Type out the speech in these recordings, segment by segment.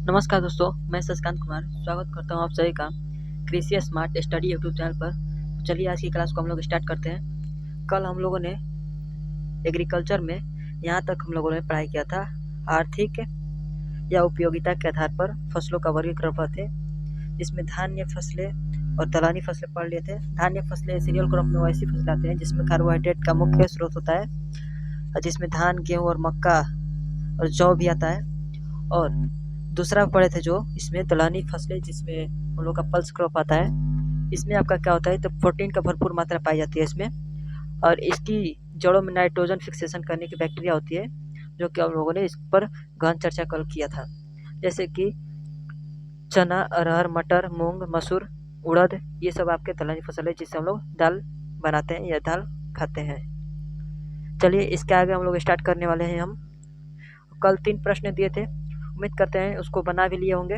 नमस्कार दोस्तों, मैं शशिकांत कुमार स्वागत करता हूं आप सभी का कृषि स्मार्ट स्टडी यूट्यूब चैनल पर। तो चलिए आज की क्लास को हम लोग स्टार्ट करते हैं। कल हम लोगों ने एग्रीकल्चर में यहाँ तक हम लोगों ने पढ़ाई किया था। आर्थिक या उपयोगिता के आधार पर फसलों का वर्गीकरण पढ़ते, जिसमें धान्य फसलें और दलहनी फसलें पढ़ लिए थे। धान्य फसलें सीरियल क्रॉप में ऐसी फसलें आती हैं जिसमें कार्बोहाइड्रेट का मुख्य स्रोत होता है, और जिसमें धान, गेहूँ और मक्का और जौ भी आता है। और दूसरा पढ़े थे जो इसमें दलहनी फसलें, जिसमें हम लोग का पल्स क्रॉप आता है। इसमें आपका क्या होता है, तो प्रोटीन का भरपूर मात्रा पाई जाती है इसमें, और इसकी जड़ों में नाइट्रोजन फिक्सेशन करने की बैक्टीरिया होती है, जो कि हम लोगों ने इस पर गहन चर्चा कल किया था। जैसे कि चना, अरहर, मटर, मूंग, मसूर, उड़द, ये सब आपके दलहनी फसल है, जिससे हम लोग दाल बनाते हैं या दाल खाते हैं। चलिए इसके आगे हम लोग स्टार्ट करने वाले हैं। हम कल 3 प्रश्न दिए थे, उम्मीद करते हैं उसको बना भी लिए होंगे।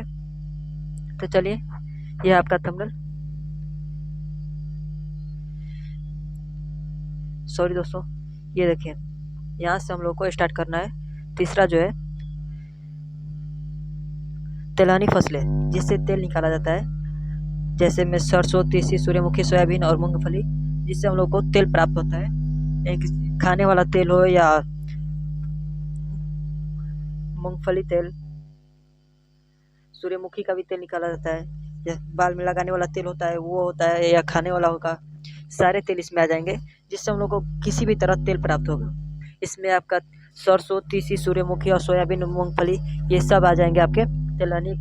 तो चलिए, यह आपका थंबनेल। सॉरी दोस्तों, ये देखिए, यहाँ से हम लोग को स्टार्ट करना है। तीसरा जो है तिलहनी फसलें, जिससे तेल निकाला जाता है, जैसे में सरसों, तीसी, सूर्यमुखी, सोयाबीन और मूंगफली, जिससे हम लोग को तेल प्राप्त होता है। एक खाने वाला तेल हो या मूंगफली तेल, सूर्यमुखी का भी तेल निकाला जाता है, या बाल में लगाने वाला तेल होता है वो होता है, या खाने वाला होगा, सारे तेल इसमें आ जाएंगे, जिससे हम लोग को किसी भी तरह तेल प्राप्त होगा। इसमें आपका सरसों, तीसी, सूर्यमुखी और सोयाबीन, मूंगफली, ये सब आ जाएंगे आपके तिलहनी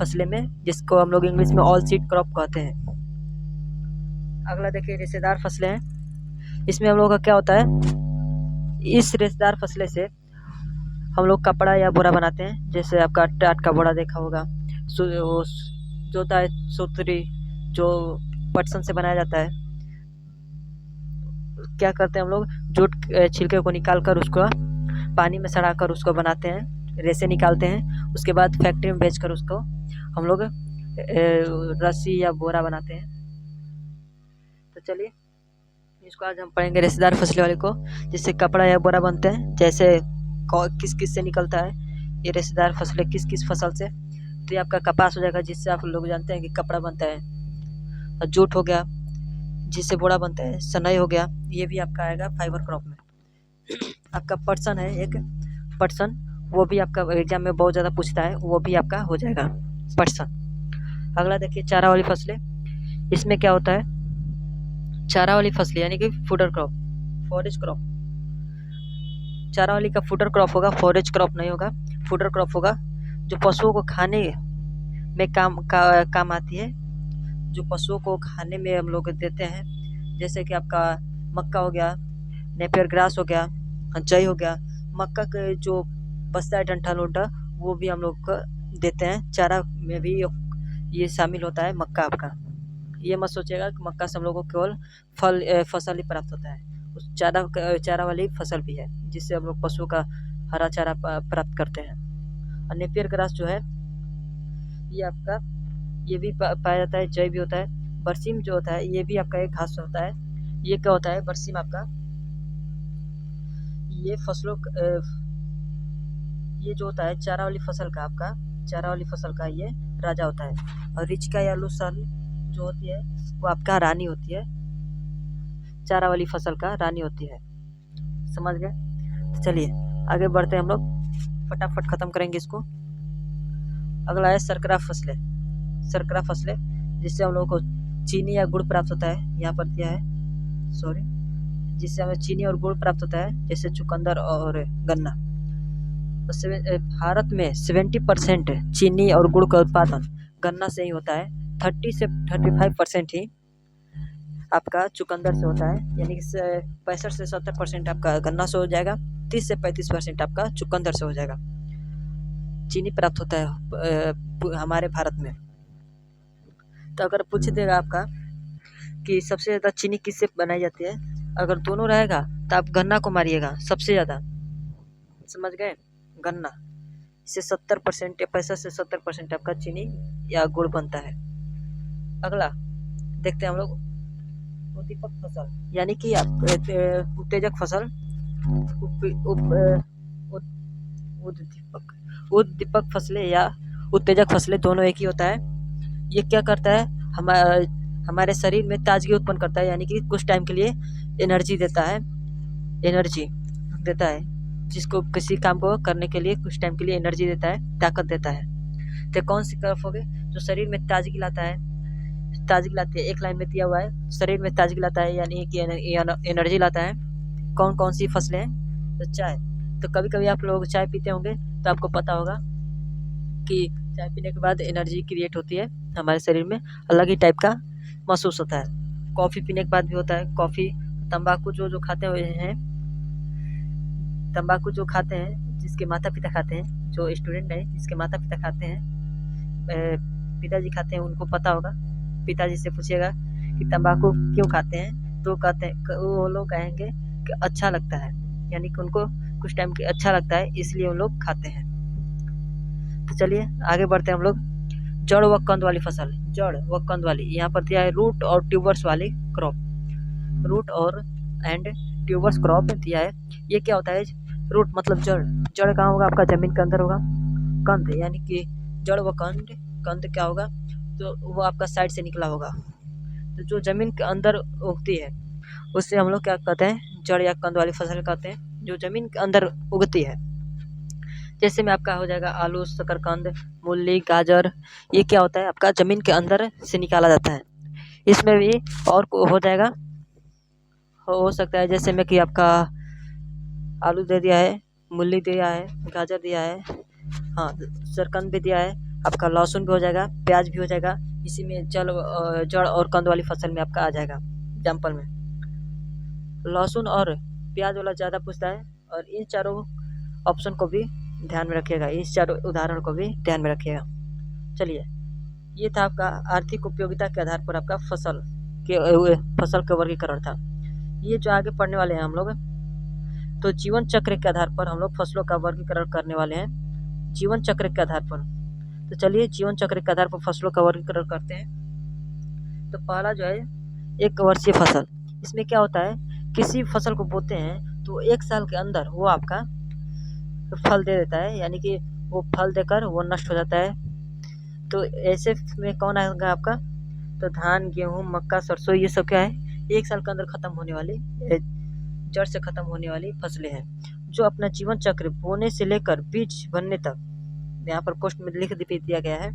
फसलें में, जिसको हम लोग इंग्लिश में ऑल सीड क्रॉप कहते हैं। अगला देखिए, रेशेदार फसलें हैं। इसमें हम लोग का क्या होता है, इस रेशेदार फसलें से हम लोग कपड़ा या बोरा बनाते हैं। जैसे आपका टाट का बोरा देखा होगा, जो होता है सूतरी, जो पटसन से बनाया जाता है। क्या करते हैं हम लोग, जूट छिलके को निकाल कर उसको पानी में सड़ा कर उसको बनाते हैं, रेसे निकालते हैं। उसके बाद फैक्ट्री में बेचकर उसको हम लोग रस्सी या बोरा बनाते हैं। तो चलिए इसको आज हम पढ़ेंगे, रेशेदार फसलें वाले को, जिससे कपड़ा या बोरा बनते हैं। जैसे किस किस से निकलता है ये रेशेदार फसलें, किस किस फसल से, तो ये आपका कपास हो जाएगा, जिससे आप लोग जानते हैं कि कपड़ा बनता है। और जूट हो गया, जिससे बोरा बनता है। सनई हो गया, ये भी आपका आएगा फाइबर क्रॉप में। आपका पटसन है एक, पटसन, वो भी आपका एग्जाम में बहुत ज़्यादा पूछता है, वो भी आपका हो जाएगा पटसन। अगला देखिए, चारा वाली फसलें। इसमें क्या होता है, चारा वाली फसलें यानी कि फूडर क्रॉप, फॉरेज क्रॉप। चारा वाली का फूडर क्रॉप होगा, फॉरेज क्रॉप नहीं होगा। फूडर क्रॉप होगा जो पशुओं को खाने में काम आती है, जो पशुओं को खाने में हम लोग देते हैं। जैसे कि आपका मक्का हो गया, नेपियर ग्रास हो गया, जई हो गया। मक्का के जो बचता है डंठल उंठा, वो भी हम लोग को देते हैं। चारा में भी ये शामिल होता है मक्का आपका। ये मत सोचिएगा कि मक्का से हम लोग को केवल फसल ही प्राप्त होता है, उस चारा वाली फसल भी है, जिससे हम लोग पशु का हरा चारा प्राप्त करते हैं। और नेपियर ग्रास जो है, ये आपका ये भी पाया जाता है, जय भी होता है। बरसीम जो होता है, ये भी आपका एक घास होता है। ये क्या होता है, बरसीम आपका, ये फसलों ये जो होता है चारा वाली फसल का, आपका चारा वाली फसल का ये राजा होता है। और रिचिका या लूसर्न जो होती है, वो आपका रानी होती है, चारा वाली फसल का रानी होती है। समझ गए? तो चलिए आगे बढ़ते हैं, हम लोग फटाफट खत्म करेंगे इसको। अगला है शर्करा फसलें। शर्करा फसलें, जिससे हम लोग को चीनी या गुड़ प्राप्त होता है। यहाँ पर दिया है, सॉरी, जिससे हमें चीनी और गुड़ प्राप्त होता है, जैसे चुकंदर और गन्ना। तो भारत में 70% चीनी और गुड़ का उत्पादन गन्ना से ही होता है। 30 से 35% ही आपका चुकंदर से होता है, यानी कि 65 से 70% आपका गन्ना से हो जाएगा, 30 से 35% आपका चुकंदर से हो जाएगा। चीनी प्राप्त होता है हमारे भारत में। तो अगर पूछ देगा आपका कि सबसे ज़्यादा चीनी किससे बनाई जाती है, अगर दोनों रहेगा तो आप गन्ना को मारिएगा सबसे ज़्यादा। समझ गए? गन्ना से 70% या 65 से 70% आपका चीनी या गुड़ बनता है। अगला देखते हैं हम लोग, उद्दीपक फसल, यानी कि आप उत्तेजक फसल, उद्दीपक फसलें या उत्तेजक फसलें दोनों एक ही होता है। ये क्या करता है, हमारे शरीर में ताजगी उत्पन्न करता है, यानी कि कुछ टाइम के लिए एनर्जी देता है, जिसको किसी काम को करने के लिए कुछ टाइम के लिए एनर्जी देता है, ताकत देता है। तो कौन सी क्रॉप हो गई जो शरीर में ताजगी लाता है, एक लाइन में दिया हुआ है, शरीर में ताजगी लाता है यानी कि एनर्जी लाता है। कौन कौन सी फसलें हैं? तो चाय। तो कभी कभी आप लोग चाय पीते होंगे तो आपको पता होगा कि चाय पीने के बाद एनर्जी क्रिएट होती है हमारे शरीर में, अलग ही टाइप का महसूस होता है। कॉफ़ी पीने के बाद भी होता है। कॉफ़ी, तंबाकू जो खाते हुए हैं, तंबाकू जो खाते हैं, जिसके माता पिता खाते हैं, जो स्टूडेंट है जिसके माता पिता खाते हैं, पिताजी खाते हैं, उनको पता होगा। पिताजी से पूछिएगा कि तंबाकू क्यों खाते हैं, तो कहते हैं, वो लोग कहेंगे कि अच्छा लगता है, यानी कि उनको कुछ टाइम के अच्छा लगता है, इसलिए उन लोग खाते हैं। तो चलिए आगे बढ़ते हैं हम लोग। जड़ व कंद वाली फसल, जड़ व कंद वाली, यहाँ पर दिया है रूट और ट्यूबर्स वाली क्रॉप, रूट और एंड ट्यूबर्स क्रॉप दिया है। ये क्या होता है? रूट मतलब जड़, जड़ कहाँ होगा? आपका जमीन के अंदर होगा। कंद यानी कि जड़ व कंद, कंद क्या होगा? तो वो आपका साइड से निकला होगा, तो जो जमीन के अंदर उगती है उससे हम लोग क्या कहते हैं? जड़ या कंद वाली फसल कहते हैं, जो जमीन के अंदर उगती है। जैसे में आपका हो जाएगा आलू, शकरकंद, मूली, गाजर, ये क्या होता है? आपका जमीन के अंदर से निकाला जाता है। इसमें भी और हो जाएगा, हो सकता है जैसे में कि आपका आलू दे दिया है, मूली दिया है, गाजर दिया है, हाँ शकरकंद भी दिया है, आपका लहसुन भी हो जाएगा, प्याज भी हो जाएगा। इसी में जड़ और कंद वाली फसल में आपका आ जाएगा। एग्जाम्पल में लहसुन और प्याज वाला ज़्यादा पूछता है, और इन चारों ऑप्शन को भी ध्यान में रखिएगा, इस चारों उदाहरण को भी ध्यान में रखिएगा। चलिए, ये था आपका आर्थिक उपयोगिता के आधार पर आपका फसल के वर्गीकरण था। ये जो आगे पढ़ने वाले हैं हम लोग, तो जीवन चक्र के आधार पर हम लोग फसलों का वर्गीकरण करने वाले हैं, जीवन चक्र के आधार पर। तो चलिए जीवन चक्र के आधार पर फसलों का वर्गीकरण करते हैं। तो पहला जो है एक वर्षीय फसल। इसमें क्या होता है? किसी फसल को बोते हैं तो 1 साल के अंदर वो आपका फल दे देता है, यानी कि वो फल देकर वो नष्ट हो जाता है। तो ऐसे में कौन आएगा आपका? तो धान, गेहूँ, मक्का, सरसों, ये सब क्या है? 1 साल के अंदर खत्म होने वाली, जड़ से खत्म होने वाली फसलें हैं, जो अपना जीवन चक्र बोने से लेकर बीज बनने तक, यहाँ पर पोस्ट में लिख दिया गया है,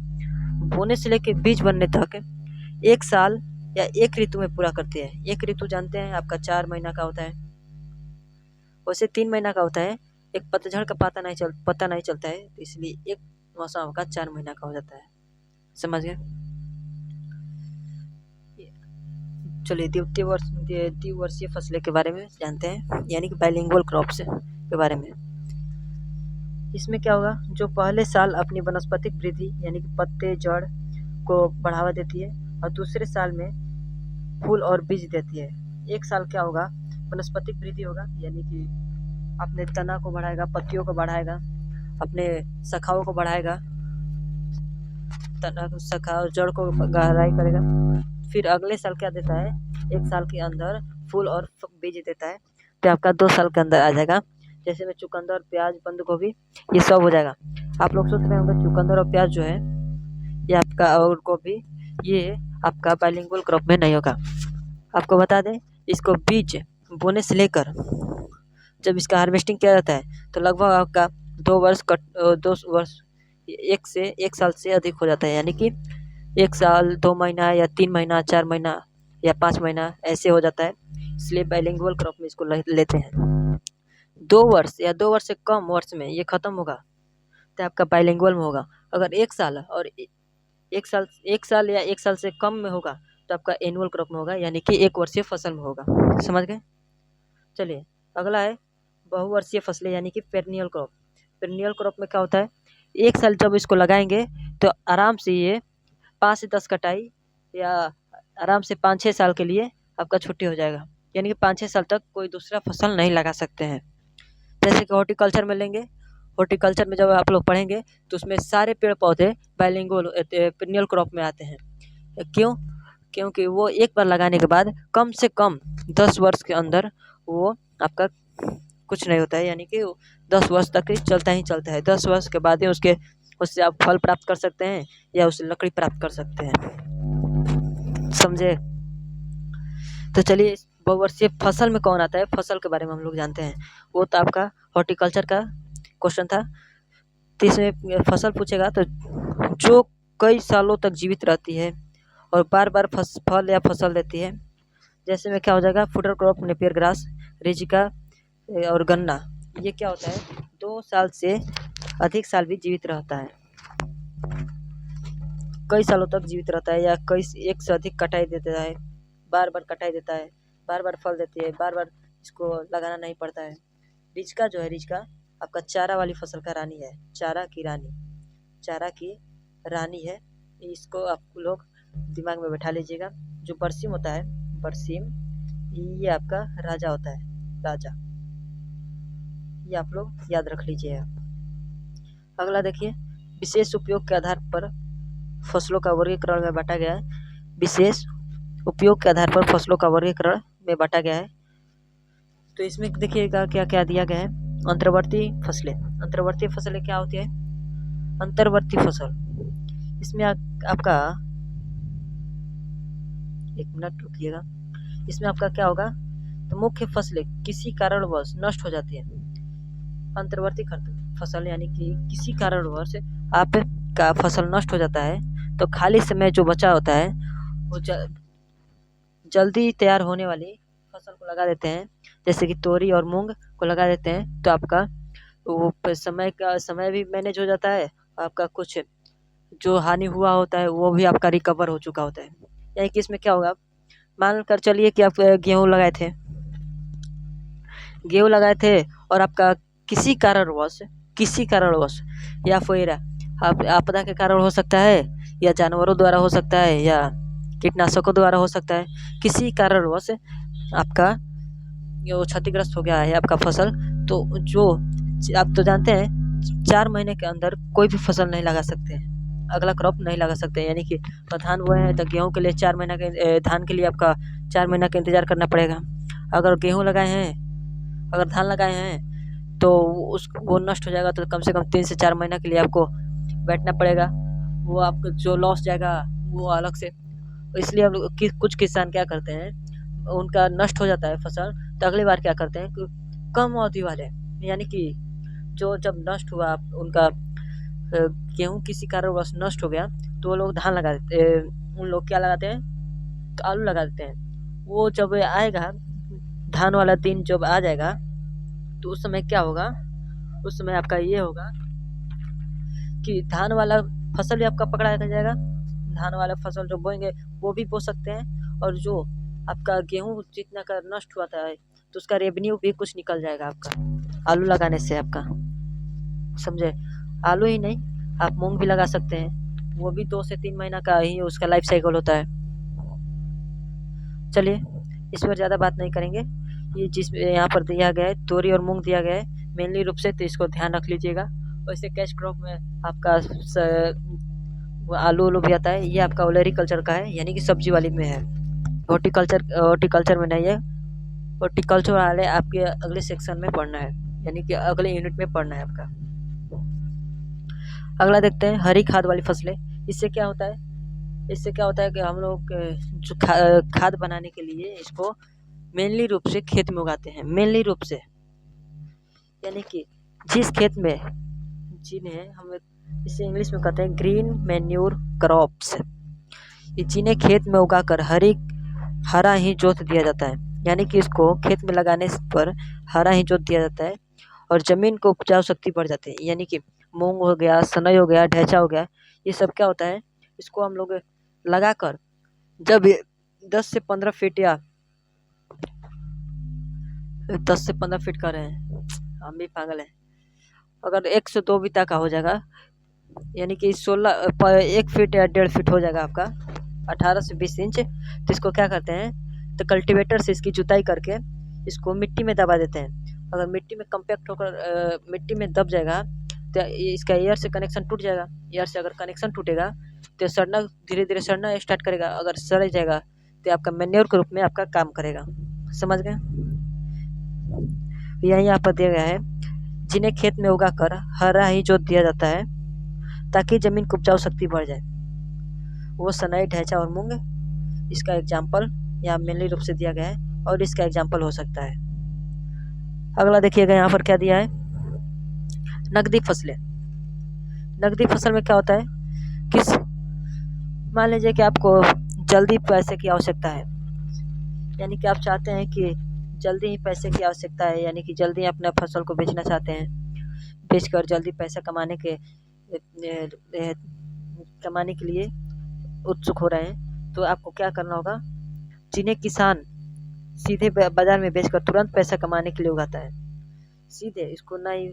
बोने से लेकर बीज बनने तक 1 साल या 1 ऋतु में पूरा करते हैं। 1 ऋतु जानते हैं आपका 4 महीना का होता है, वैसे 3 महीना का होता है। एक पतझड़ का पता नहीं चलता है, इसलिए एक मौसम का 4 महीना का हो जाता है। समझ गए? चलिए द्विवर्षीय फसलें के बारे में जानते हैं, यानी कि बाइलिंगुअल क्रॉप्स के बारे में। इसमें क्या होगा? जो पहले साल अपनी वनस्पतिक वृद्धि यानी कि पत्ते, जड़ को बढ़ावा देती है, और दूसरे साल में फूल और बीज देती है। 1 साल क्या होगा? वनस्पतिक वृद्धि होगा, यानी कि अपने तना को बढ़ाएगा, पत्तियों को बढ़ाएगा, अपने शाखाओं को बढ़ाएगा, तना शाखा और जड़ को गहराई करेगा। फिर अगले साल क्या देता है? 1 साल के अंदर फूल और बीज देता है, तो आपका 2 साल के अंदर आ जाएगा। जैसे में चुकंदर, प्याज, बंद गोभी, ये सब हो जाएगा। आप लोग सोच रहे होंगे चुकंदर और प्याज जो है ये आपका, और गोभी, ये आपका बाइलिंगुअल क्रॉप में नहीं होगा। आपको बता दें, इसको बीज बोने से लेकर जब इसका हार्वेस्टिंग किया जाता है तो लगभग आपका 2 वर्ष 1 साल से अधिक हो जाता है, यानी कि 1 साल 2 महीना या 3 महीना, 4 महीना या 5 महीना ऐसे हो जाता है, इसलिए बाइलिंगुअल क्रॉप में इसको लेते हैं। 2 वर्ष या 2 वर्ष से कम वर्ष में ये खत्म होगा तो आपका बाइलिंगुअल में होगा। अगर 1 साल और 1 साल या 1 साल से कम में होगा तो आपका एनुअल क्रॉप में होगा, यानी कि 1 वर्षीय फसल में होगा। समझ गए? चलिए अगला है बहुवर्षीय फसलें, यानी कि पेरिनियल क्रॉप। पेरिनियल क्रॉप में क्या होता है? 1 साल जब इसको लगाएंगे तो आराम से ये 5 से 10 कटाई या आराम से 5-6 साल के लिए आपका छुट्टी हो जाएगा, यानी कि 5-6 साल तक कोई दूसरा फसल नहीं लगा सकते हैं। जैसे कि हॉर्टिकल्चर में लेंगे, हॉर्टिकल्चर में जब आप लोग पढ़ेंगे तो उसमें सारे पेड़ पौधे बाइलिंगुअल पेरिनियल क्रॉप में आते हैं। क्यों? क्योंकि वो एक बार लगाने के बाद कम से कम 10 वर्ष के अंदर वो आपका कुछ नहीं होता है, यानी कि 10 वर्ष तक चलता ही चलता है। 10 वर्ष के बाद ही उसके उससे आप फल प्राप्त कर सकते हैं या उससे लकड़ी प्राप्त कर सकते हैं। समझे? तो चलिए बहुवर्षीय फसल में कौन आता है, फसल के बारे में हम लोग जानते हैं। वो तो आपका हॉर्टिकल्चर का क्वेश्चन था। तो इसमें फसल पूछेगा तो जो कई सालों तक जीवित रहती है और बार बार फल या फसल देती है। जैसे में क्या हो जाएगा, फूडर क्रॉप, नेपियर ग्रास, रेजिका और गन्ना। ये क्या होता है, 2 साल से अधिक साल भी जीवित रहता है, कई सालों तक जीवित रहता है, या एक से अधिक कटाई देता है, बार बार कटाई देता है, बार बार फल देती है, बार बार इसको लगाना नहीं पड़ता है। रिजका जो है, रिजका आपका चारा वाली फसल का रानी है, चारा की रानी है। इसको आप लोग दिमाग में बैठा लीजिएगा। जो बरसीम होता है, बरसीम, ये आपका राजा होता है, राजा। ये आप लोग याद रख लीजिएगा। अगला देखिए, विशेष उपयोग के आधार पर फसलों का वर्गीकरण में बांटा गया है। विशेष उपयोग के आधार पर फसलों का वर्गीकरण में बांटा गया है। तो इसमें देखिएगा क्या क्या दिया गया है। अंतर्वर्ती फसलें। अंतर्वर्ती फसलें क्या होती है? अंतर्वर्ती फसल, इसमें आपका, एक मिनट रुकिएगा, इसमें आपका क्या होगा, तो मुख्य फसलें किसी कारणवश नष्ट हो जाती है। अंतर्वर्ती फसल यानी कि किसी कारणवश आपका फसल नष्ट हो जाता है, तो खाली समय जो बचा होता है वो जल्दी तैयार होने वाली फसल को लगा देते हैं, जैसे कि तोरी और मूंग को लगा देते हैं। तो आपका वो समय भी मैनेज हो जाता है, आपका कुछ जो हानि हुआ होता है वो भी आपका रिकवर हो चुका होता है। यानी कि इसमें क्या होगा, मान कर चलिए कि आप गेहूँ लगाए थे और आपका किसी कारणवश या फिर आपदा के कारण हो सकता है, या जानवरों द्वारा हो सकता है, या कीटनाशकों द्वारा हो सकता है, किसी कारणवश आपका वो क्षतिग्रस्त हो गया है आपका फसल। तो जो आप तो जानते हैं 4 महीने के अंदर कोई भी फसल नहीं लगा सकते हैं, अगला क्रॉप नहीं लगा सकते। यानी कि धान बोए हैं तो गेहूँ के लिए 4 महीना के धान के लिए आपका 4 महीना का इंतजार करना पड़ेगा। अगर धान लगाए हैं तो वो नष्ट हो जाएगा, तो कम से कम 3 से 4 महीना के लिए आपको बैठना पड़ेगा। वो आपका जो लॉस जाएगा वो अलग से। इसलिए हम लोग कुछ किसान क्या करते हैं, उनका नष्ट हो जाता है फसल, तो अगली बार क्या करते हैं कि कम अवधि वाले, यानी कि जो जब नष्ट हुआ उनका गेहूँ किसी कारणवश नष्ट हो गया, तो वो लोग धान लगा देते, उन लोग क्या लगाते हैं, तो आलू लगा देते हैं। वो जब आएगा धान वाला दिन जब आ जाएगा, तो उस समय क्या होगा, उस समय आपका ये होगा कि धान वाला फसल भी आपका पकड़ा जाएगा। धान वाला फसल जो बोएंगे वो भी बो सकते हैं, और जो आपका गेहूँ जितना का नष्ट हुआ था तो उसका रेवेन्यू भी कुछ निकल जाएगा आपका आलू लगाने से आपका। समझे? आलू ही नहीं, आप मूंग भी लगा सकते हैं, वो भी 2 से 3 महीना का ही उसका लाइफ साइकिल होता है। चलिए इस पर ज़्यादा बात नहीं करेंगे। ये जिस यहाँ पर दिया गया है तोरी और मूंग दिया गया है मेनली रूप से, तो इसको ध्यान रख लीजिएगा। वैसे कैश क्रॉप में आपका आलू भी आता है, ये आपका ओलेरीकल्चर का है, यानी कि सब्जी वाली में है, हॉर्टिकल्चर में नहीं है। हॉर्टिकल्चर वाले आपके अगले सेक्शन में पढ़ना है, यानी कि अगले यूनिट में पढ़ना है आपका। अगला देखते हैं हरी खाद वाली फसलें। इससे क्या होता है कि हम लोग जो खाद बनाने के लिए इसको मेनली रूप से खेत में उगाते हैं, मेनली रूप से, यानी कि जिस खेत में जिन्हें हम इसे इंग्लिश में कहते हैं ग्रीन मैन्योर क्रॉप्स, जिन्हें खेत में उगाकर हरा ही जोत दिया जाता है, यानी कि इसको खेत में लगाने पर हरा ही जोत दिया जाता है और ज़मीन को उपजाऊ शक्ति बढ़ जाती है। यानी कि मूंग हो गया, सनई हो गया, ढैचा हो गया, ये सब क्या होता है, इसको हम लोग लगाकर जब 10 से 15 फीट या 10 से 15 फीट का रहे हैं, हम भी पागल हैं, अगर 1 से 2 बीता का हो जाएगा, यानी कि 1 फीट या 1.5 फीट हो जाएगा आपका, 18 से 20 इंच। तो इसको क्या करते हैं, तो कल्टीवेटर से इसकी जुताई करके इसको मिट्टी में दबा देते हैं। अगर मिट्टी में कम्पैक्ट होकर मिट्टी में दब जाएगा तो इसका एयर से कनेक्शन टूट जाएगा। एयर से अगर कनेक्शन टूटेगा तो सड़ना, धीरे धीरे सड़ना स्टार्ट करेगा। अगर सड़ जाएगा तो आपका मैन्योर के रूप में आपका काम करेगा। समझ गए? यही यहाँ पर दिया गया है, जिन्हें खेत में उगाकर हरा ही जोत दिया जाता है ताकि ज़मीन की उपजाऊ शक्ति बढ़ जाए। वो सनई, ढैंचा और मूंग इसका एग्जाम्पल यहाँ मेनली रूप से दिया गया है और इसका एग्जाम्पल हो सकता है। अगला देखिएगा यहाँ पर क्या दिया है, नकदी फसलें। नकदी फसल में क्या होता है, किस मान लीजिए कि आपको जल्दी पैसे की आवश्यकता है, यानी कि आप चाहते हैं कि जल्दी ही पैसे की आवश्यकता है, यानी कि जल्दी अपना फसल को बेचना चाहते हैं, बेचकर जल्दी पैसा कमाने के लिए उत्सुक हो रहे हैं। तो आपको क्या करना होगा, जिन्हें किसान सीधे बाजार में बेचकर तुरंत पैसा कमाने के लिए उगाता है, सीधे इसको ना ही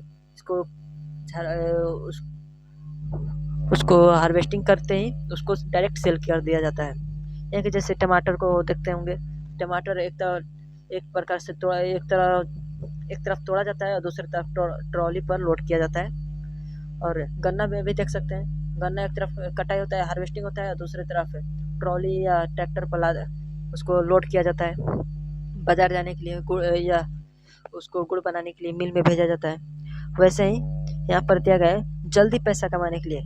उसको हार्वेस्टिंग करते ही उसको डायरेक्ट सेल कर दिया जाता है। यानी कि जैसे टमाटर को देखते होंगे, टमाटर एक प्रकार से एक तरफ तोड़ा जाता है और दूसरी तरफ ट्रॉली पर लोड किया जाता है। और गन्ना में भी देख सकते हैं, गन्ना एक तरफ कटाई होता है, हार्वेस्टिंग होता है, और दूसरी तरफ ट्रॉली या ट्रैक्टर पर उसको लोड किया जाता है, बाजार जाने के लिए गुड़ या उसको गुड़ बनाने के लिए मिल में भेजा जाता है। वैसे ही यहाँ पर दिया गया है, जल्दी पैसा कमाने के लिए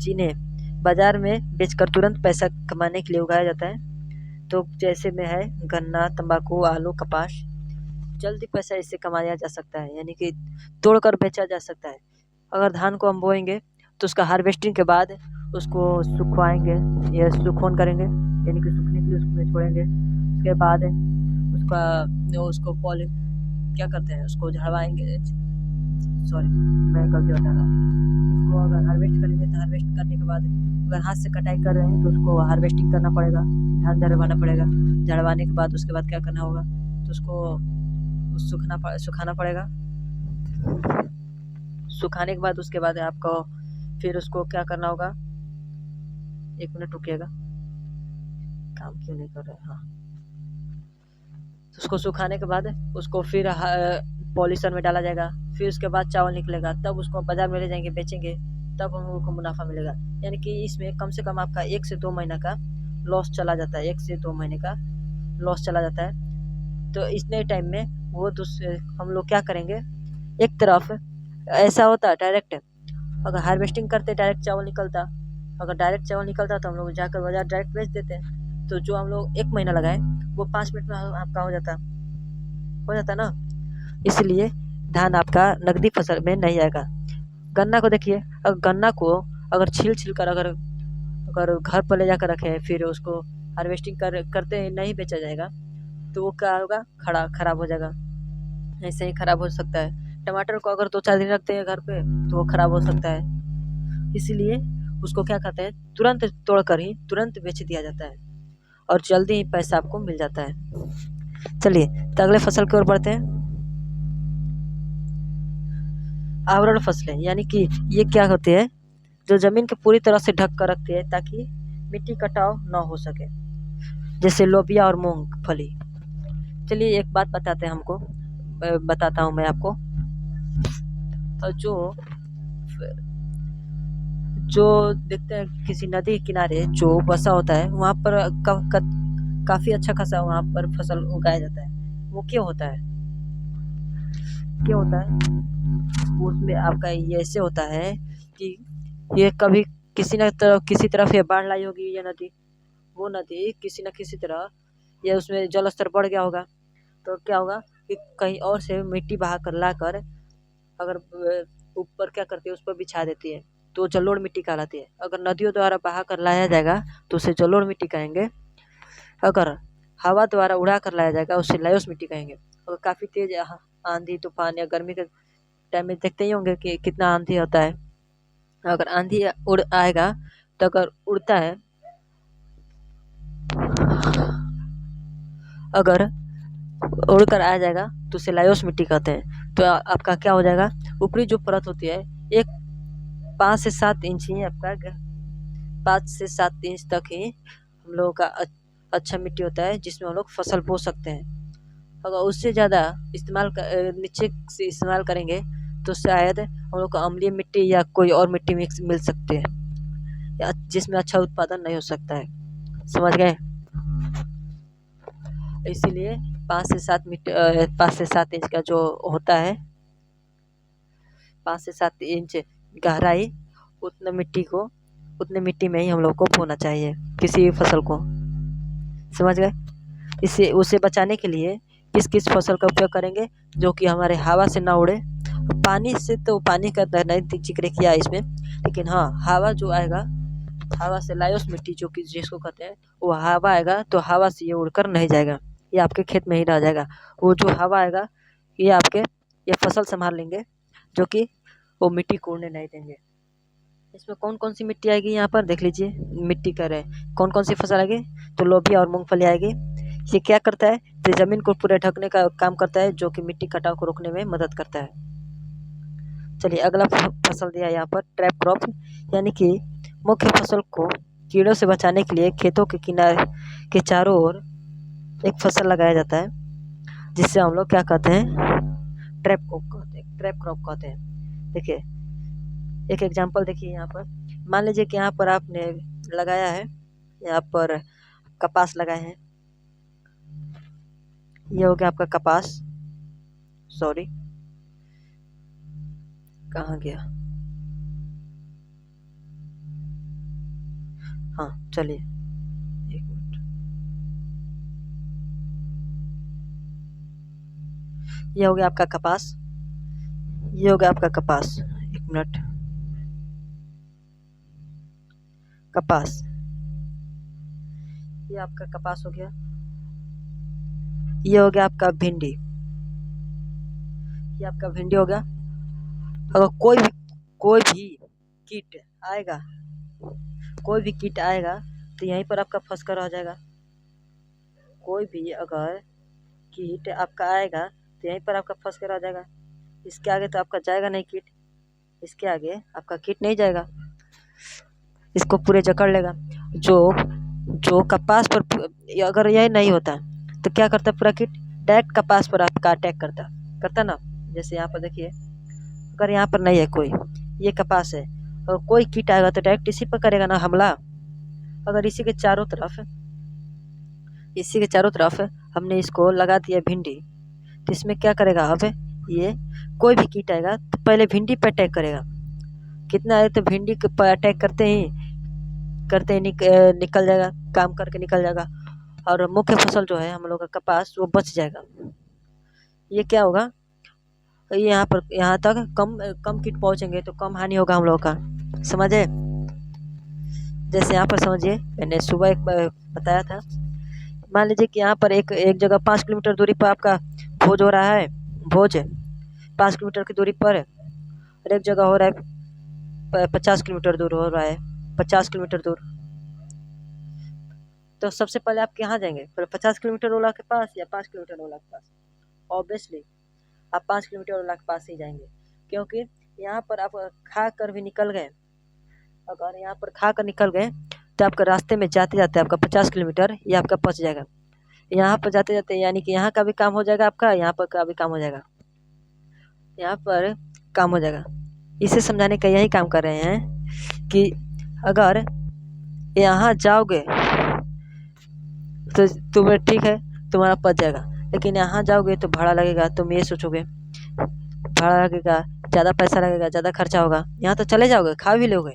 जिन्हें बाजार में बेचकर तुरंत पैसा कमाने के लिए उगाया जाता है। तो जैसे में है गन्ना, तंबाकू, आलू, कपास, जल्दी पैसा इससे कमाया जा सकता है, यानी कि तोड़कर बेचा जा सकता है। अगर धान को हम बोएंगे तो उसका हार्वेस्टिंग के बाद उसको सुखवाएंगे या सुखोन करेंगे, यानी कि सूखने के लिए उसको छोड़ेंगे। उसके बाद उसको क्या करते हैं, उसको झड़वाएंगे, सॉरी मैं गलती बता रहा हूँ। उसको अगर हार्वेस्ट करेंगे तो हार्वेस्ट करने के बाद अगर हाथ से कटाई कर रहे हैं तो उसको हार्वेस्टिंग करना पड़ेगा, धान झड़वाना पड़ेगा। झड़वाने के बाद उसके बाद क्या करना होगा, तो उसको सुखाना पड़ेगा। सुखाने के बाद उसके बाद आपको फिर उसको क्या करना होगा, एक मिनट रुकिएगा, काम क्यों नहीं कर रहा है। हाँ, तो उसको सुखाने के बाद उसको फिर पॉलिशर में डाला जाएगा, फिर उसके बाद चावल निकलेगा, तब उसको बाजार में ले जाएंगे, बेचेंगे, तब हम लोगों को मुनाफा मिलेगा। यानी कि इसमें कम से कम आपका 1 से 2 महीना का लॉस चला जाता है, 1 से 2 महीने का लॉस चला जाता है। तो इतने टाइम में वो हम लोग क्या करेंगे, एक तरफ ऐसा होता है डायरेक्ट, अगर हार्वेस्टिंग करते डायरेक्ट चावल निकलता, अगर डायरेक्ट चावल निकलता तो हम लोग जाकर बाजार डायरेक्ट बेच देते हैं। तो जो हम लोग 1 महीना लगाए वो 5 मिनट में आपका हो जाता ना। इसलिए धान आपका नकदी फसल में नहीं आएगा। गन्ना को देखिए, अगर गन्ना को अगर छील कर अगर घर पर ले जाकर रखे, फिर उसको हार्वेस्टिंग करते नहीं बेचा जाएगा तो वो क्या होगा, खराब हो जाएगा। ऐसे ही खराब हो सकता है। टमाटर को अगर 2-4 दिन रखते हैं घर पे तो वो खराब हो सकता है। इसलिए उसको क्या कहते हैं, तुरंत तोड़कर ही तुरंत बेच दिया जाता है और जल्दी ही पैसा आपको मिल जाता है। चलिए तो अगले फसल की ओर बढ़ते हैं। आवरण फसलें, यानी कि ये क्या होती है, जो जमीन को पूरी तरह से ढक कर रखती है ताकि मिट्टी कटाव न हो सके, जैसे लोबिया और मूंगफली। चलिए एक बात बताता हूँ मैं आपको। तो जो देखते हैं किसी नदी किनारे जो बसा होता है वहाँ पर काफ़ी अच्छा खासा वहाँ पर फसल उगाया जाता है। वो क्यों होता है, उसमें आपका ये ऐसे होता है कि ये कभी किसी तरफ ये बाढ़ लाई होगी, ये नदी, वो नदी किसी न किसी तरह ये उसमें जल स्तर बढ़ गया होगा। तो क्या होगा कि कहीं और से मिट्टी बहा कर लाकर अगर ऊपर क्या करती है, उस पर बिछा देती है, तो जलोढ़ मिट्टी कहलाती है। अगर नदियों द्वारा बहा कर लाया जाएगा तो उसे जलोढ़ मिट्टी कहेंगे। अगर हवा द्वारा उड़ा कर लाया जाएगा उसे लायोस मिट्टी कहेंगे। अगर काफ़ी तेज आंधी तूफान या गर्मी के टाइम में देखते ही होंगे कि कितना आंधी होता है। अगर आंधी उड़ आएगा तो अगर उड़ता है, अगर उड़कर आ जाएगा तो उसे लायोस मिट्टी कहते हैं। तो आपका क्या हो जाएगा, ऊपरी जो परत होती है एक 5 से 7 इंच ही आपका 5 से 7 इंच तक ही हम लोगों का अच्छा मिट्टी होता है जिसमें हम लोग फसल बो सकते हैं। अगर उससे ज़्यादा नीचे से इस्तेमाल करेंगे तो शायद हम लोग को अम्लीय मिट्टी या कोई और मिट्टी मिल सकती है जिसमें अच्छा उत्पादन नहीं हो सकता है। समझ गए। इसीलिए 5 से 7 इंच का जो होता है, 5 से 7 इंच गहराई उतने मिट्टी में ही हम लोग को बोना चाहिए किसी भी फसल को। समझ गए? इसे उसे बचाने के लिए किस किस फसल का उपयोग करेंगे जो कि हमारे हवा से ना उड़े। पानी से तो पानी का नहीं जिक्र किया इसमें, लेकिन हाँ हवा जो आएगा, हवा से लायोस मिट्टी जो कि जिसको कहते हैं, वो हवा आएगा तो हवा से ये उड़कर नहीं जाएगा, ये आपके खेत में ही रह जाएगा। वो जो हवा आएगा ये आपके ये फसल संभाल लेंगे, जो कि वो मिट्टी को उड़ने नहीं देंगे। इसमें कौन कौन सी मिट्टी आएगी यहाँ पर देख लीजिए। मिट्टी कह रहे हैं कौन कौन सी फसल आएगी, तो लोबिया और मूंगफली आएगी। ये क्या करता है, तो जमीन को पूरे ढकने का काम करता है, जो कि मिट्टी कटाव को रोकने में मदद करता है। चलिए अगला फसल दिया यहाँ पर ट्रैप क्रॉप, यानी कि मुख्य फसल को कीड़ों से बचाने के लिए खेतों के किनारे के चारों ओर एक फसल लगाया जाता है, जिससे हम लोग क्या कहते हैं, ट्रैप क्रॉप कहते हैं। देखिए एक एग्जांपल देखिए यहाँ पर, मान लीजिए कि यहाँ पर आपने लगाया है, यहाँ पर कपास लगाए हैं, ये हो गया आपका कपास। सॉरी कहाँ गया, हाँ चलिए एक मिनट, ये हो गया आपका कपास, ये हो गया आपका कपास। एक मिनट, कपास, ये आपका कपास हो गया। ये हो गया आपका भिंडी, ये आपका भिंडी हो गया। अगर कोई भी कीट आएगा, कोई भी कीट आएगा तो यहीं पर आपका फंस कर रह जाएगा। कोई भी अगर कीट आपका आएगा तो यहीं पर आपका फंस कर रह जाएगा। इसके आगे तो आपका जाएगा नहीं कीट, इसके आगे आपका कीट नहीं जाएगा, इसको पूरे जकड़ लेगा। जो कपास पर अगर यह नहीं होता तो क्या करता पूरा कीट, डायरेक्ट कपास पर आपका अटैक करता ना। जैसे यहाँ पर देखिए, अगर यहाँ पर नहीं है कोई, ये कपास है और कोई कीट आएगा तो डायरेक्ट इसी पर करेगा ना हमला। अगर इसी के चारों तरफ हमने इसको लगा दिया भिंडी, तो इसमें क्या करेगा, अब ये कोई भी कीट आएगा तो पहले भिंडी पर अटैक करेगा। कितना है तो भिंडी के पर अटैक करते ही निकल जाएगा, काम करके निकल जाएगा, और मुख्य फसल जो है हम लोग का कपास वो बच जाएगा। ये क्या होगा, यहाँ तक कम कीट पहुँचेंगे तो कम हानि होगा हम लोग का। समझे? जैसे यहाँ पर समझिए, मैंने सुबह एक बताया था, मान लीजिए कि यहाँ पर एक जगह 5 किलोमीटर दूरी पर आपका भोज हो रहा है, भोज 5 किलोमीटर की दूरी पर, और एक जगह हो रहा है 50 किलोमीटर दूर हो रहा है, 50 किलोमीटर दूर। तो सबसे पहले आप कहाँ जाएंगे, पहले 50 किलोमीटर वाला के पास या 5 किलोमीटर वाला के पास? ऑब्वियसली आप 5 किलोमीटर वाला के पास ही जाएंगे, क्योंकि यहाँ पर आप खा कर भी निकल गए। अगर यहाँ पर खा कर निकल गए तो आपका रास्ते में जाते जाते आपका 50 किलोमीटर ये आपका बच जाएगा। यहाँ पर जाते जाते यानी कि यहाँ का भी काम हो जाएगा आपका, यहाँ पर का भी काम हो जाएगा, यहाँ पर काम हो जाएगा। इसे समझाने का यही काम कर रहे हैं कि अगर यहाँ जाओगे तो तुम्हें ठीक है, तुम्हारा बच जाएगा, लेकिन यहाँ जाओगे तो भाड़ा लगेगा। तुम ये सोचोगे भाड़ा लगेगा, ज़्यादा पैसा लगेगा, ज़्यादा खर्चा होगा। यहाँ तो चले जाओगे, खा भी लोगे,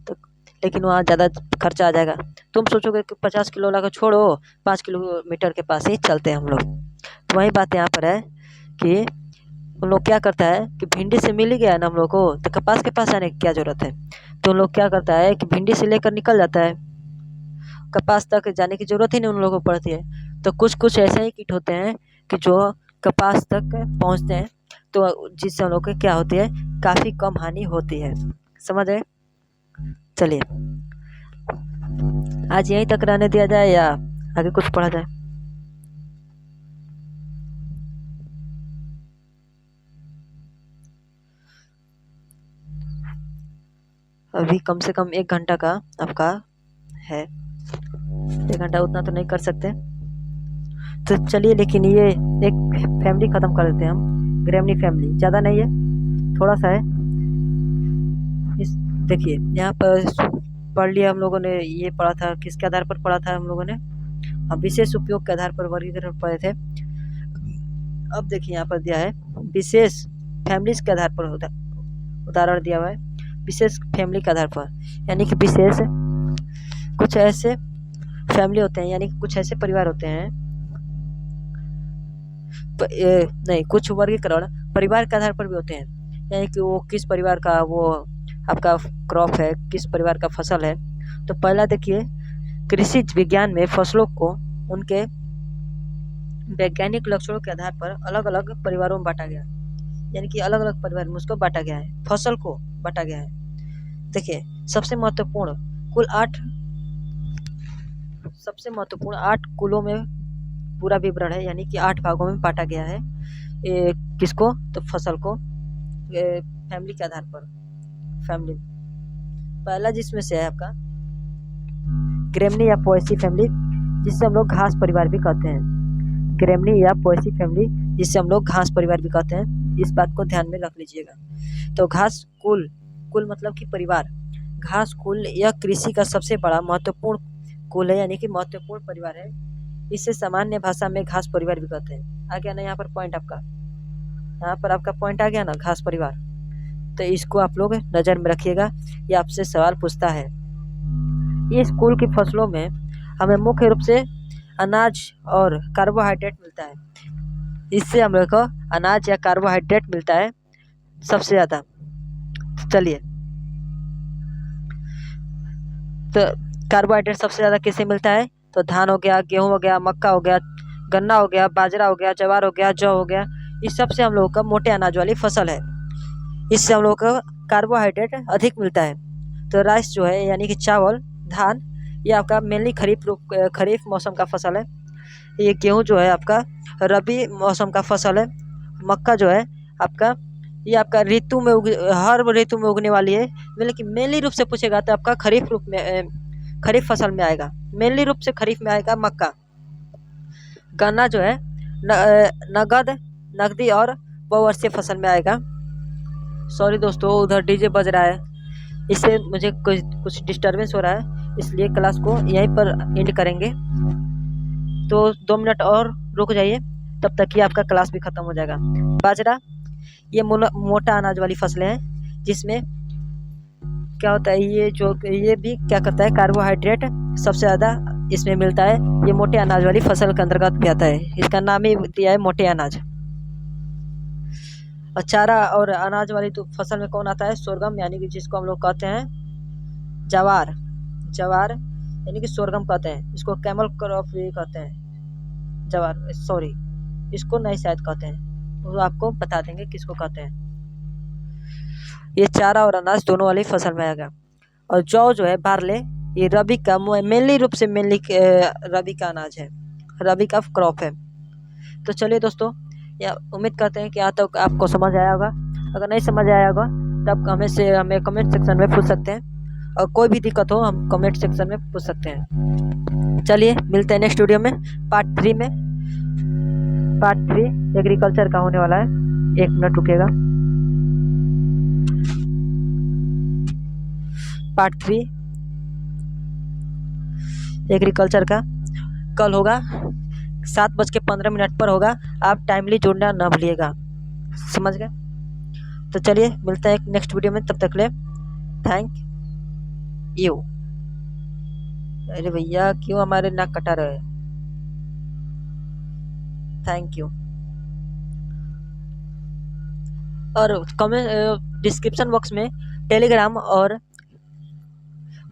तो लेकिन वहाँ ज़्यादा खर्चा आ जाएगा। तुम सोचोगे कि 50 किलो वाला को छोड़ो, 5 किलोमीटर के पास ही चलते हैं हम लोग। तो वही बात यहाँ पर है कि उन लोग क्या करता है कि भिंडी से मिल ही गया ना हम लोग को, तो कपास के पास आने की क्या ज़रूरत है। तो उन लोग क्या करता है कि भिंडी से लेकर निकल जाता है, कपास तक जाने की ज़रूरत ही नहीं उन लोगों को पड़ती है। तो कुछ ऐसे ही कीट होते हैं कि जो कपास तक पहुँचते हैं, तो जिससे हम लोग को क्या होती है, काफ़ी कम हानि होती है। समझ गए? चलिए आज यहीं तक रहने दिया जाए या आगे कुछ पढ़ा जाए? अभी कम से कम 1 घंटा का आपका है, 1 घंटा उतना तो नहीं कर सकते, तो चलिए, लेकिन ये एक फैमिली ख़त्म कर देते हैं हम, ग्रेमनी फैमिली। ज़्यादा नहीं है, थोड़ा सा है। इस देखिए यहाँ पर पढ़ लिया हम लोगों ने, ये पढ़ा था, किसके आधार पर पढ़ा था हम लोगों ने, हम विशेष उपयोग के आधार पर वर्गीकरण पढ़े थे। अब देखिए यहाँ पर दिया है विशेष फैमिलीज के आधार पर उदाहरण दिया हुआ है। विशेष फैमिली के आधार पर, यानी कि विशेष कुछ ऐसे फैमिली होते हैं, यानी कि कुछ ऐसे परिवार होते हैं, नहीं, कुछ वर्गीकरण परिवार के आधार पर भी होते हैं, यानी कि वो किस परिवार का वो आपका क्रॉप है, किस परिवार का फसल है। तो पहला देखिए, कृषि विज्ञान में फसलों को उनके वैज्ञानिक लक्षणों के आधार पर अलग अलग परिवारों में बांटा गया, यानी कि अलग अलग परिवार में उसको बांटा गया है, फसल को बांटा गया है। देखिए, सबसे महत्वपूर्ण 8 कुलों में पूरा विवरण है, यानी कि 8 भागों में बांटा गया है। किसको? तो फसल को फैमिली के आधार पर। फैमिली पहला जिसमें से है आपका ग्रेमनी या पोएसी फैमिली, जिससे हम लोग घास परिवार भी कहते हैं। ग्रेमनी या पोएसी फैमिली, जिससे हम लोग घास परिवार भी कहते हैं, इस बात को ध्यान में रख लीजिएगा। तो घास कुल मतलब कि परिवार, घास कुल यह कृषि का सबसे बड़ा महत्वपूर्ण कुल है, यानी कि महत्वपूर्ण परिवार है। इसे सामान्य भाषा में घास परिवार भी कहते हैं। आ गया ना यहाँ पर पॉइंट आपका, यहाँ पर आपका पॉइंट आ गया ना, घास परिवार। तो इसको आप लोग नज़र में रखिएगा, ये आपसे सवाल पूछता है। इस कुल की फसलों में हमें मुख्य रूप से अनाज और कार्बोहाइड्रेट मिलता है। इससे हम लोग को अनाज या कार्बोहाइड्रेट मिलता है सबसे ज़्यादा। चलिए, तो कार्बोहाइड्रेट सबसे ज़्यादा किससे मिलता है? तो धान हो गया, गेहूँ हो गया, मक्का हो गया, गन्ना हो गया, बाजरा हो गया, ज्वार हो गया, जौ हो गया, इस सब से हम लोगों का मोटे अनाज वाली फसल है। इससे हम लोगों को कार्बोहाइड्रेट अधिक मिलता है। तो राइस जो है, यानी कि चावल, धान, ये आपका मेनली खरीफ मौसम का फसल है। ये गेहूँ जो है आपका रबी मौसम का फसल है। मक्का जो है आपका, ये आपका ऋतु में हर ऋतु में उगने वाली है, लेकिन मेनली रूप से पूछेगा तो आपका खरीफ फसल में आएगा, मेनली रूप से खरीफ में आएगा मक्का। गन्ना जो है नकदी और बहुवर्षीय फसल में आएगा। सॉरी दोस्तों, उधर डीजे बज रहा है, इससे मुझे कुछ डिस्टर्बेंस हो रहा है, इसलिए क्लास को यहीं पर एंड करेंगे। तो 2 मिनट और रुक जाइए, तब तक कि आपका क्लास भी ख़त्म हो जाएगा। बाजरा, ये मोटा अनाज वाली फसलें हैं, जिसमें क्या होता है, ये भी क्या करता है, कार्बोहाइड्रेट सबसे ज़्यादा इसमें मिलता है। ये मोटे अनाज वाली फसल के अंतर्गत भी आता है, इसका नाम ही दिया है मोटे अनाज। और चारा और अनाज वाली तो फसल में कौन आता है? सोरगम, यानी कि जिसको हम लोग कहते हैं जवार, यानी कि सोरगम कहते हैं। इसको कैमल क्रॉप भी कहते हैं, जवार, सॉरी, इसको नहीं शायद कहते हैं, वो आपको बता देंगे किसको कहते हैं। ये चारा और अनाज दोनों वाली फसल में आएगा। और जौ जो है, बारले, ये रबी का मेनली रूप से रबी का अनाज है, रबी का क्रॉप है। तो चलिए दोस्तों, या उम्मीद करते हैं कि यहाँ तक आपको समझ आया होगा। अगर नहीं समझ आया होगा तब हमें कमेंट सेक्शन में पूछ सकते हैं, और कोई भी दिक्कत हो हम कमेंट सेक्शन में पूछ सकते हैं। चलिए, मिलते हैं नेक्स्ट वीडियो में, पार्ट 3 में। पार्ट 3 एग्रीकल्चर का होने वाला है। 1 मिनट रुकेगा। पार्ट 3 एग्रीकल्चर का कल होगा, 7:15 पर होगा। आप टाइमली जुड़ना ना भूलिएगा, समझ गए? तो चलिए, मिलते हैं एक नेक्स्ट वीडियो में, तब तक ले थैंक यू। अरे भैया, क्यों हमारे नाक कटा रहे? Thank you. और कमेंट डिस्क्रिप्शन बॉक्स में टेलीग्राम और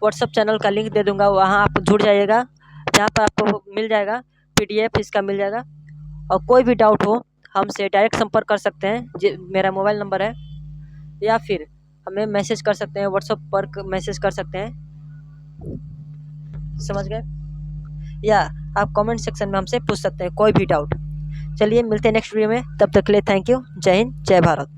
व्हाट्सएप चैनल का लिंक दे दूंगा, वहाँ आप जुड़ जाइएगा, जहाँ पर आपको मिल जाएगा PDF इसका मिल जाएगा। और कोई भी डाउट हो हमसे डायरेक्ट संपर्क कर सकते हैं, मेरा मोबाइल नंबर है, या फिर हमें मैसेज कर सकते हैं, व्हाट्सएप पर मैसेज कर सकते हैं, समझ गए? या आप कमेंट सेक्शन में हमसे पूछ सकते हैं कोई भी डाउट। चलिए, मिलते हैं नेक्स्ट वीडियो में, तब तक के लिए थैंक यू। जय हिंद, जय भारत।